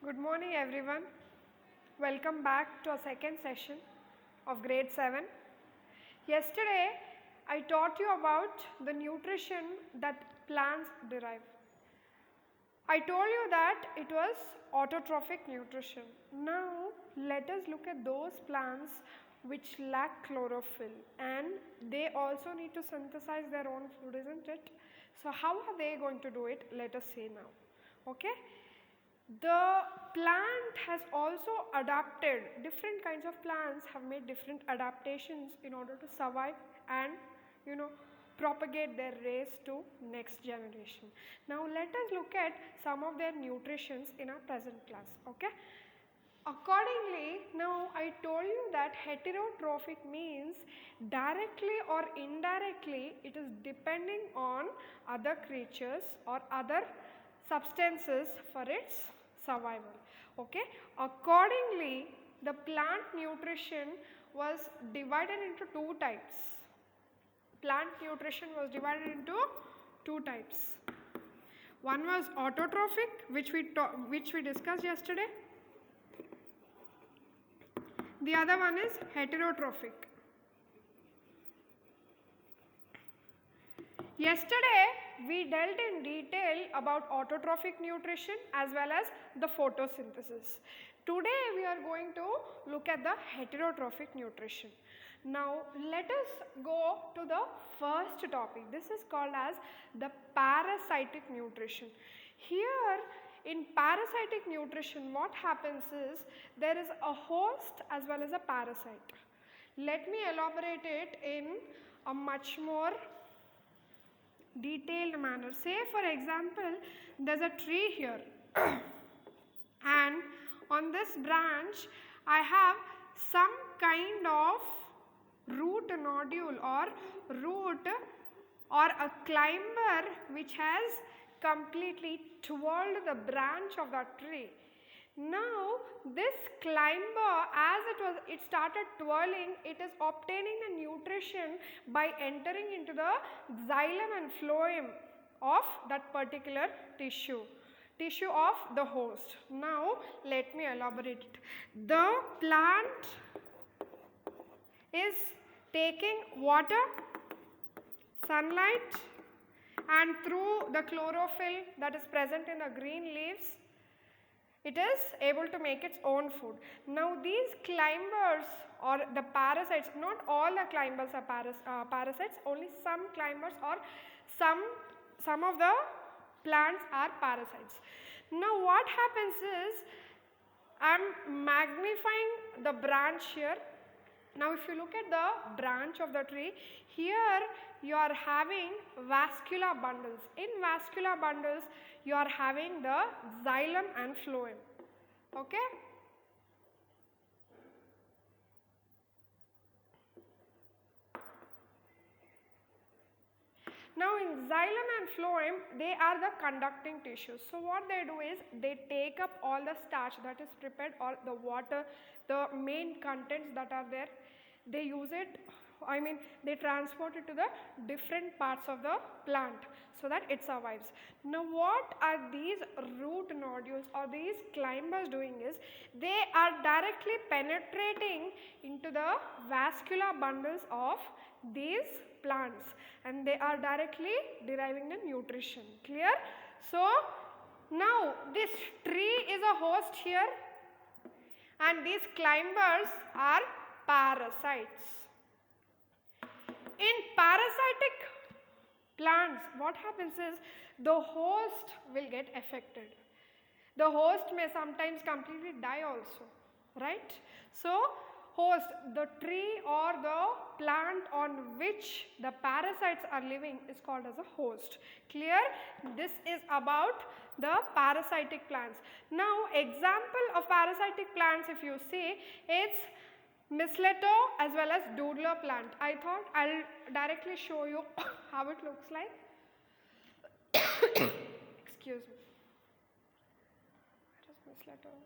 Good morning everyone. Welcome back to our second session of grade 7. Yesterday I taught you about the nutrition that plants derive. I told you that it was autotrophic nutrition. Now let us look at those plants which lack chlorophyll and they also need to synthesize their own food, isn't it? So how are they going to do it? Let us see now. Okay? The plant has also adapted, different kinds of plants have made different adaptations in order to survive and propagate their race to next generation. Now let us look at some of their nutritions in our present class. Okay. Accordingly, now I told you that heterotrophic means directly or indirectly it is depending on other creatures or other substances for its survival. Okay. Accordingly, the plant nutrition was divided into two types. Plant nutrition was divided into two types. One was autotrophic, which we discussed yesterday. The other one is heterotrophic. Yesterday we dealt in detail about autotrophic nutrition as well as the photosynthesis. Today we are going to look at the heterotrophic nutrition. Now let us go to the first topic. This is called as the parasitic nutrition. Here in parasitic nutrition what happens is there is a host as well as a parasite. Let me elaborate it in a much more detailed manner. Say for example there is a tree here and on this branch I have some kind of root nodule or root or a climber which has completely twirled the branch of that tree. Now this climber, as it started twirling, it is obtaining the nutrition by entering into the xylem and phloem of that particular tissue of the host. Now let me elaborate it. The plant is taking water, sunlight, and through the chlorophyll that is present in the green leaves, it is able to make its own food. Now these climbers or the parasites, not all the climbers are parasites, only some climbers or some of the plants are parasites. Now what happens is, I am magnifying the branch here. Now if you look at the branch of the tree, here you are having vascular bundles. In vascular bundles you are having the xylem and phloem. Okay. Now in xylem and phloem they are the conducting tissues. So what they do is they take up all the starch that is prepared or the water, the main contents that are there, they use it, they transport it to the different parts of the plant so that it survives. Now what are these root nodules or these climbers doing is they are directly penetrating into the vascular bundles of these plants and they are directly deriving the nutrition. Clear? So now this tree is a host here and these climbers are parasites. In parasitic plants what happens is the host will get affected. The host may sometimes completely die also, right? So host, the tree or the plant on which the parasites are living is called as a host. Clear? This is about the parasitic plants. Now example of parasitic plants if you see, it's mistletoe as well as doodler plant. I thought I'll directly show you how it looks like. Excuse me. Where is mistletoe?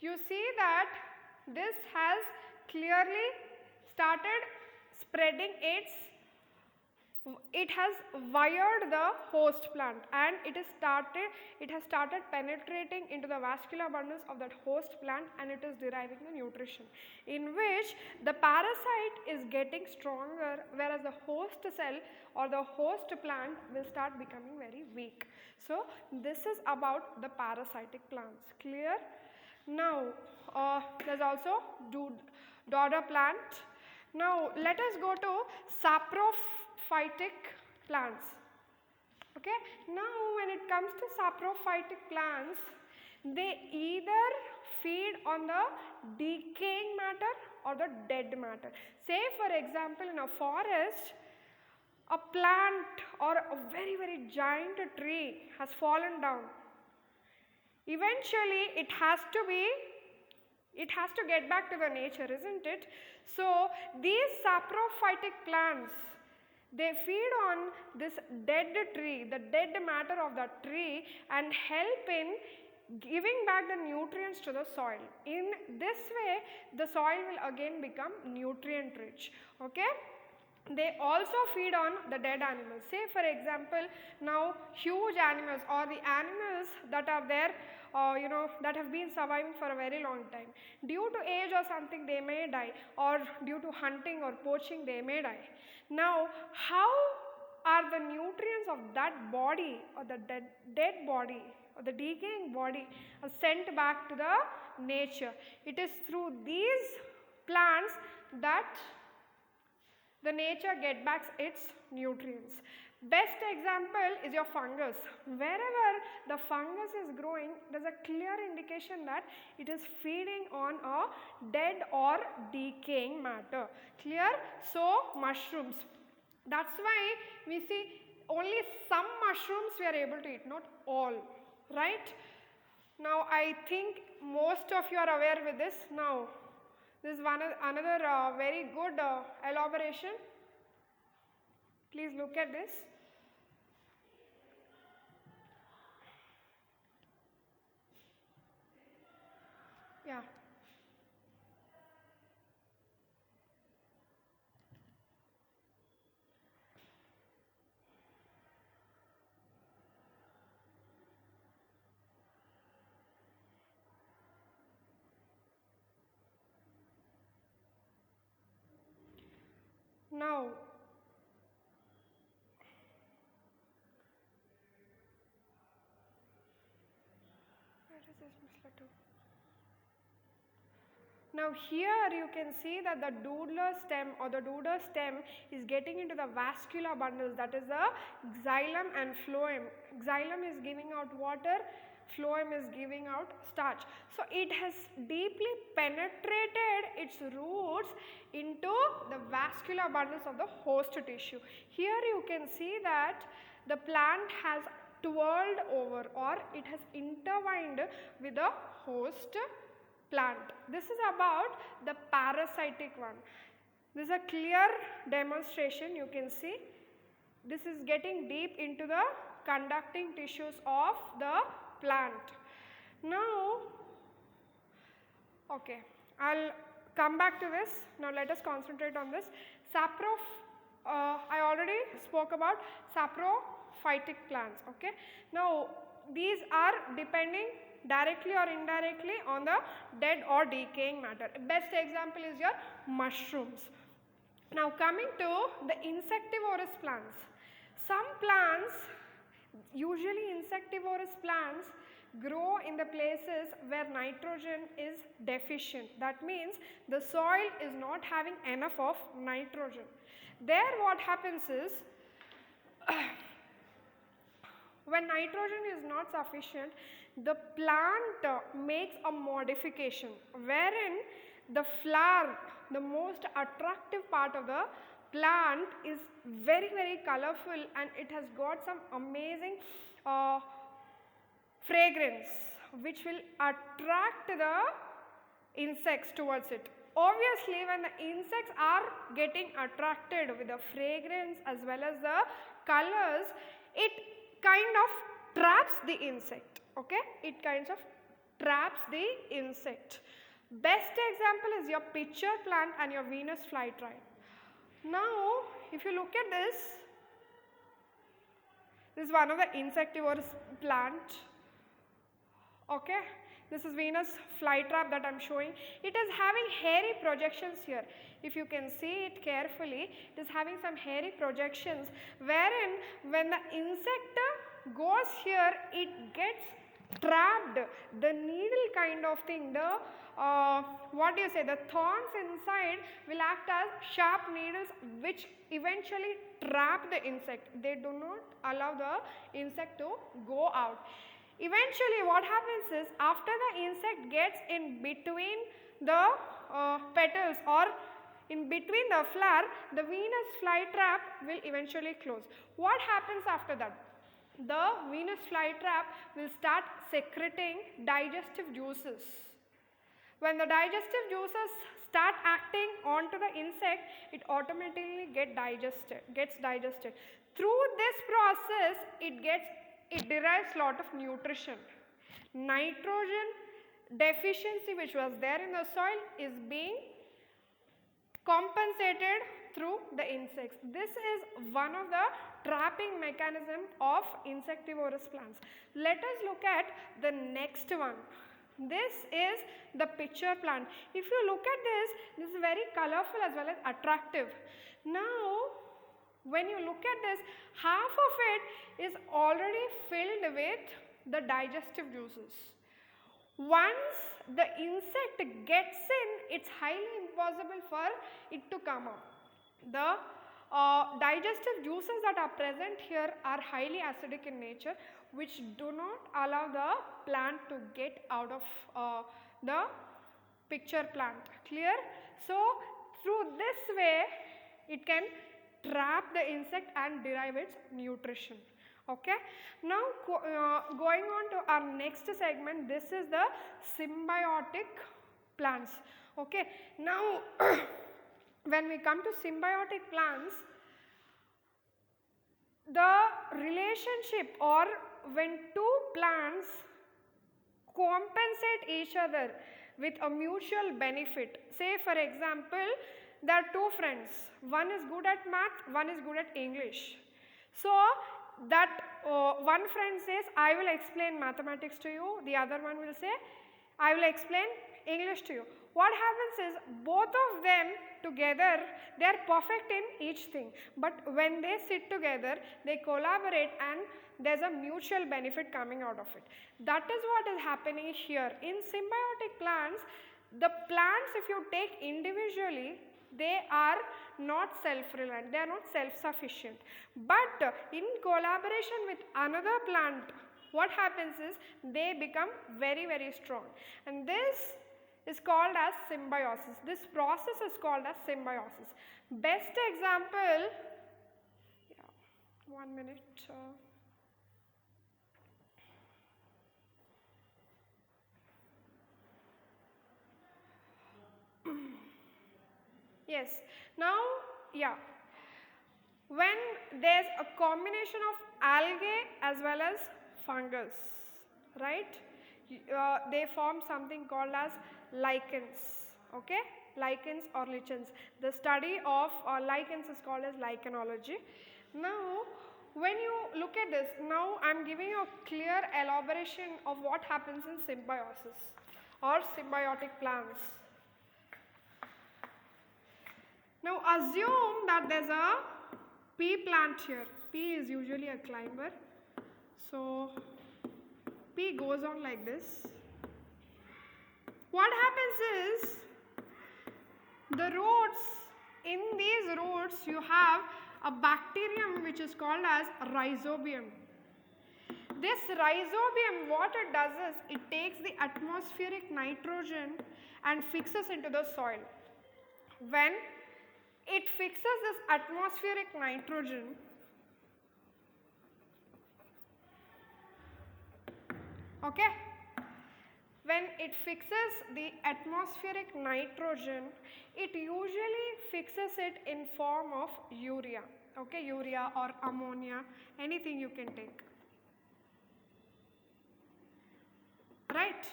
you see that this has clearly started spreading it has wired the host plant, and it has started penetrating into the vascular bundles of that host plant, and it is deriving the nutrition, in which the parasite is getting stronger, whereas the host cell or the host plant will start becoming very weak. So this is about the parasitic plants. Clear? Now there is also dodder plant. Now let us go to saprophytic plants. Okay. Now when it comes to saprophytic plants, they either feed on the decaying matter or the dead matter. Say for example, in a forest, a plant or a very, very giant tree has fallen down. Eventually it has to get back to the nature, isn't it? So these saprophytic plants, they feed on this dead tree, the dead matter of that tree, and help in giving back the nutrients to the soil. In this way, the soil will again become nutrient rich. Okay. They also feed on the dead animals. Say for example, now huge animals or the animals that are there, that have been surviving for a very long time. Due to age or something, they may die, or due to hunting or poaching, they may die. Now, how are the nutrients of that body or the dead body or the decaying body are sent back to the nature? It is through these plants that the nature get back its nutrients. Best example is your fungus. Wherever the fungus is growing, there is a clear indication that it is feeding on a dead or decaying matter. Clear? So mushrooms. That's why we see only some mushrooms we are able to eat, not all. Right? Now I think most of you are aware with this. Now this is another very good elaboration. Please look at this. Yeah. Now, where is this mistletoe? Now here you can see that the doodler stem or the dooder stem is getting into the vascular bundles, that is the xylem and phloem. Xylem is giving out water, phloem is giving out starch. So it has deeply penetrated its roots into the vascular bundles of the host tissue. Here you can see that the plant has twirled over, or it has intertwined with the host plant. This is about the parasitic one. This is a clear demonstration. You can see this is getting deep into the conducting tissues of the plant. Now, okay, I'll come back to this. Now let us concentrate on this. I already spoke about saprophytic plants. Okay. Now these are depending directly or indirectly on the dead or decaying matter. Best example is your mushrooms. Now coming to the insectivorous plants. Some plants, usually insectivorous plants, grow in the places where nitrogen is deficient. That means the soil is not having enough of nitrogen. There what happens is, when nitrogen is not sufficient, the plant makes a modification wherein the flower, the most attractive part of the plant, is very, very colorful, and it has got some amazing fragrance which will attract the insects towards it. Obviously, when the insects are getting attracted with the fragrance as well as the colors, it kind of traps the insect. Okay, it kind of traps the insect. Best example is your pitcher plant and your Venus flytrap. Now, if you look at this is one of the insectivorous plant. Okay, this is Venus flytrap that I am showing. It is having hairy projections here. If you can see it carefully, it is having some hairy projections wherein when the insect goes here, it gets trapped. The needle kind of thing, the the thorns inside will act as sharp needles which eventually trap the insect. They do not allow the insect to go out. Eventually what happens is, after the insect gets in between the petals or in between the flower, the Venus flytrap will eventually close. What happens after that? The Venus flytrap will start secreting digestive juices. When the digestive juices start acting onto the insect, it automatically gets digested. Through this process, it derives lot of nutrition. Nitrogen deficiency which was there in the soil is being compensated through the insects. This is one of the trapping mechanism of insectivorous plants. Let us look at the next one. This is the pitcher plant. If you look at this is very colorful as well as attractive. Now, when you look at this, half of it is already filled with the digestive juices. Once the insect gets in, it's highly impossible for it to come out. The digestive juices that are present here are highly acidic in nature, which do not allow the plant to get out of the pitcher plant. Clear? So, through this way, it can trap the insect and derive its nutrition. Okay. Now, going on to our next segment, this is the symbiotic plants. Okay. Now, when we come to symbiotic plants, the relationship, or when two plants compensate each other with a mutual benefit. Say for example, there are two friends, one is good at math, one is good at English. So, that one friend says, I will explain mathematics to you, the other one will say, I will explain English to you. What happens is, both of them together, they are perfect in each thing, but when they sit together, they collaborate and there is a mutual benefit coming out of it. That is what is happening here. In symbiotic plants, the plants, if you take individually, they are not self-reliant, they are not self-sufficient. But in collaboration with another plant, what happens is, they become very, very strong. And this is called as symbiosis. This process is called as symbiosis. Best example, 1 minute. Yes. Now, when there is a combination of algae as well as fungus, right? They form something called as lichens. Okay, lichens or lichens. The study of lichens is called as lichenology. Now, when you look at this, now I am giving you a clear elaboration of what happens in symbiosis or symbiotic plants. Now, assume that there is a pea plant here. Pea is usually a climber. So, pea goes on like this. What happens is, the roots, in these roots you have a bacterium which is called as rhizobium. This rhizobium, what it does is, it takes the atmospheric nitrogen and fixes into the soil. When it fixes this atmospheric nitrogen, okay, when it fixes the atmospheric nitrogen, it usually fixes it in form of urea, okay, urea or ammonia, anything you can take, right.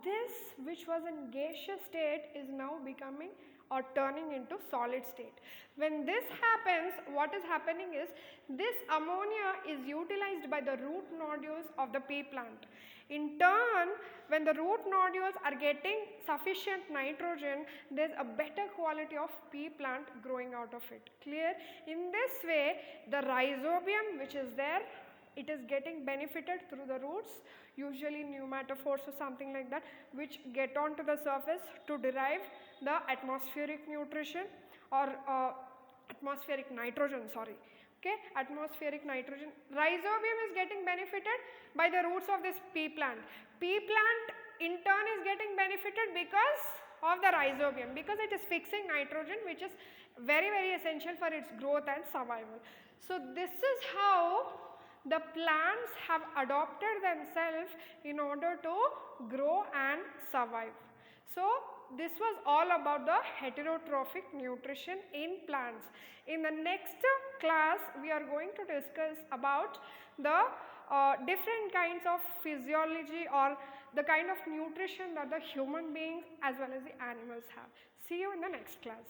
this which was in gaseous state is now becoming or turning into solid state. When this happens, what is happening is this ammonia is utilized by the root nodules of the pea plant. In turn, when the root nodules are getting sufficient nitrogen, there is a better quality of pea plant growing out of it. Clear? In this way, the rhizobium which is there, it is getting benefited through the roots, usually pneumatophores or something like that, which get onto the surface to derive the atmospheric nutrition or atmospheric nitrogen, sorry. Okay, atmospheric nitrogen. Rhizobium is getting benefited by the roots of this pea plant. Pea plant in turn is getting benefited because of the rhizobium, because it is fixing nitrogen, which is very, very essential for its growth and survival. So this is how the plants have adopted themselves in order to grow and survive. So this was all about the heterotrophic nutrition in plants. In the next class, we are going to discuss about the different kinds of physiology or the kind of nutrition that the human beings as well as the animals have. See you in the next class.